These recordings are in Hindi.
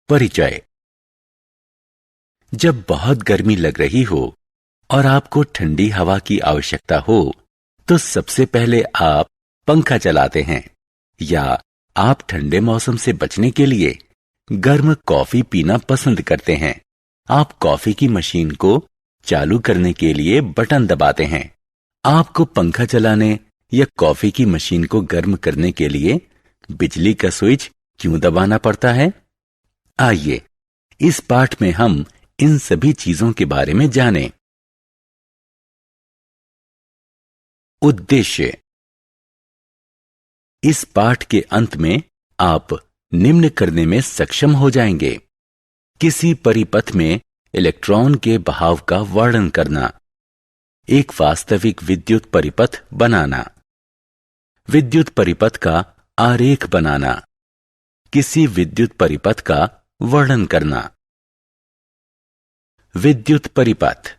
परिचय। जब बहुत गर्मी लग रही हो और आपको ठंडी हवा की आवश्यकता हो तो सबसे पहले आप पंखा चलाते हैं, या आप ठंडे मौसम से बचने के लिए गर्म कॉफी पीना पसंद करते हैं। आप कॉफी की मशीन को चालू करने के लिए बटन दबाते हैं। आपको पंखा चलाने या कॉफी की मशीन को गर्म करने के लिए बिजली का स्विच क्यों दबाना पड़ता है? आइए इस पाठ में हम इन सभी चीजों के बारे में जानें। उद्देश्य। इस पाठ के अंत में आप निम्न करने में सक्षम हो जाएंगे: किसी परिपथ में इलेक्ट्रॉन के बहाव का वर्णन करना, एक वास्तविक विद्युत परिपथ बनाना, विद्युत परिपथ का आरेख बनाना, किसी विद्युत परिपथ का वर्णन करना। विद्युत परिपथ।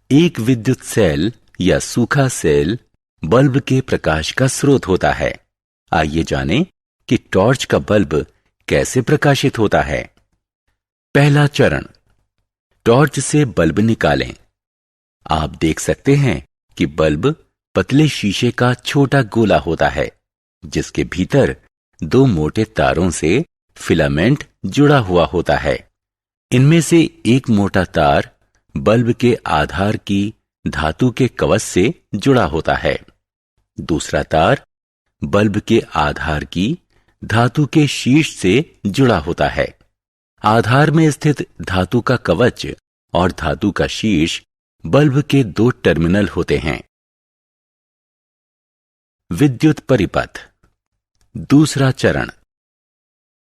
एक विद्युत सेल या सूखा सेल बल्ब के प्रकाश का स्रोत होता है। आइए जानें कि टॉर्च का बल्ब कैसे प्रकाशित होता है। पहला चरण, टॉर्च से बल्ब निकालें। आप देख सकते हैं कि बल्ब पतले शीशे का छोटा गोला होता है, जिसके भीतर दो मोटे तारों से फिलामेंट जुड़ा हुआ होता है। इनमें से एक मोटा तार बल्ब के आधार की धातु के कवच से जुड़ा होता है। दूसरा तार बल्ब के आधार की धातु के शीर्ष से जुड़ा होता है। आधार में स्थित धातु का कवच और धातु का शीर्ष बल्ब के दो टर्मिनल होते हैं। विद्युत परिपथ। दूसरा चरण,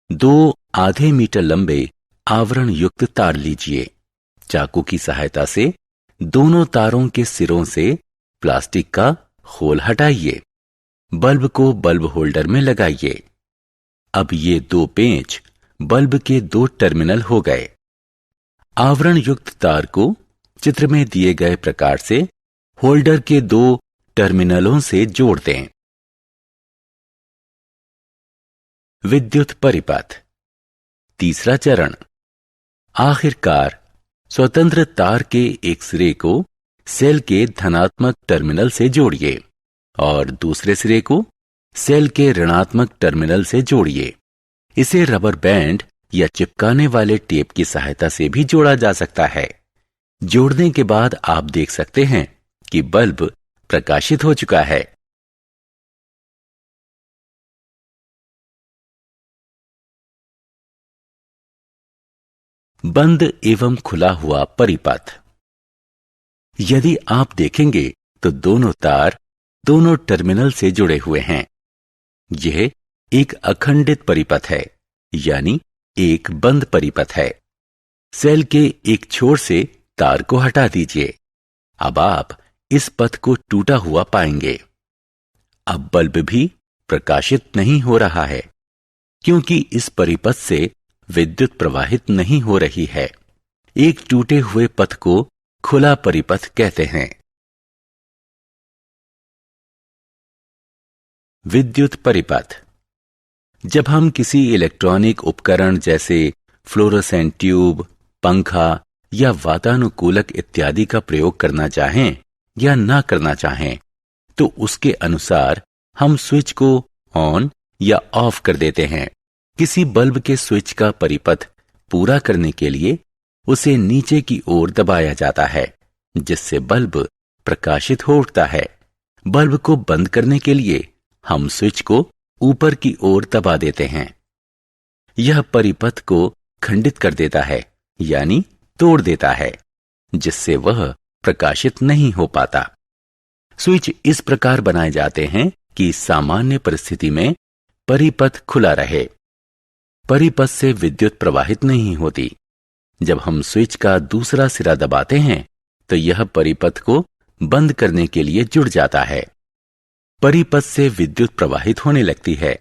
दो आधे मीटर लंबे आवरण युक्त तार लीजिए। चाकू की सहायता से दोनों तारों के सिरों से प्लास्टिक का खोल हटाइए। बल्ब को बल्ब होल्डर में लगाइए। अब ये दो पेंच बल्ब के दो टर्मिनल हो गए। आवरण युक्त तार को चित्र में दिए गए प्रकार से होल्डर के दो टर्मिनलों से जोड़ दें। विद्युत परिपथ। तीसरा चरण, आखिरकार स्वतंत्र तार के एक सिरे को सेल के धनात्मक टर्मिनल से जोड़िए और दूसरे सिरे को सेल के ऋणात्मक टर्मिनल से जोड़िए। इसे रबर बैंड या चिपकाने वाले टेप की सहायता से भी जोड़ा जा सकता है। जोड़ने के बाद आप देख सकते हैं कि बल्ब प्रकाशित हो चुका है। बंद एवं खुला हुआ परिपथ। यदि आप देखेंगे तो दोनों तार दोनों टर्मिनल से जुड़े हुए हैं। यह एक अखंडित परिपथ है, यानी एक बंद परिपथ है। सेल के एक छोर से तार को हटा दीजिए। अब आप इस पथ को टूटा हुआ पाएंगे। अब बल्ब भी प्रकाशित नहीं हो रहा है, क्योंकि इस परिपथ से विद्युत प्रवाहित नहीं हो रही है। एक टूटे हुए पथ को खुला परिपथ कहते हैं। विद्युत परिपथ। जब हम किसी इलेक्ट्रॉनिक उपकरण जैसे फ्लोरोसेंट ट्यूब, पंखा या वातानुकूलक इत्यादि का प्रयोग करना चाहें या ना करना चाहें, तो उसके अनुसार हम स्विच को ऑन या ऑफ कर देते हैं। किसी बल्ब के स्विच का परिपथ पूरा करने के लिए उसे नीचे की ओर दबाया जाता है, जिससे बल्ब प्रकाशित हो उठता है। बल्ब को बंद करने के लिए हम स्विच को ऊपर की ओर दबा देते हैं। यह परिपथ को खंडित कर देता है, यानी तोड़ देता है, जिससे वह प्रकाशित नहीं हो पाता। स्विच इस प्रकार बनाए जाते हैं कि सामान्य परिस्थिति में परिपथ खुला रहे। परिपथ से विद्युत प्रवाहित नहीं होती। जब हम स्विच का दूसरा सिरा दबाते हैं तो यह परिपथ को बंद करने के लिए जुड़ जाता है। परिपथ से विद्युत प्रवाहित होने लगती है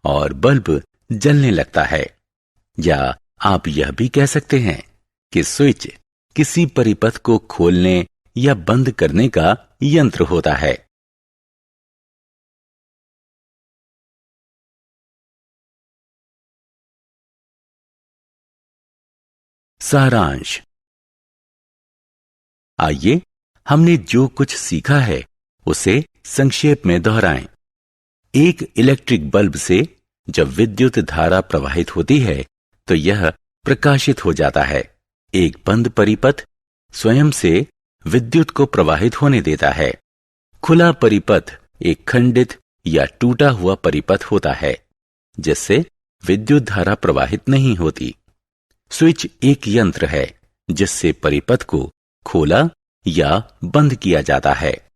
और बल्ब जलने लगता है। या आप यह भी कह सकते हैं कि स्विच किसी परिपथ को खोलने या बंद करने का यंत्र होता है। सारांश। आइए हमने जो कुछ सीखा है उसे संक्षेप में दोहराएं। एक इलेक्ट्रिक बल्ब से जब विद्युत धारा प्रवाहित होती है तो यह प्रकाशित हो जाता है। एक बंद परिपथ स्वयं से विद्युत को प्रवाहित होने देता है। खुला परिपथ एक खंडित या टूटा हुआ परिपथ होता है जिससे विद्युत धारा प्रवाहित नहीं होती। स्विच एक यंत्र है जिससे परिपथ को खोला या बंद किया जाता है।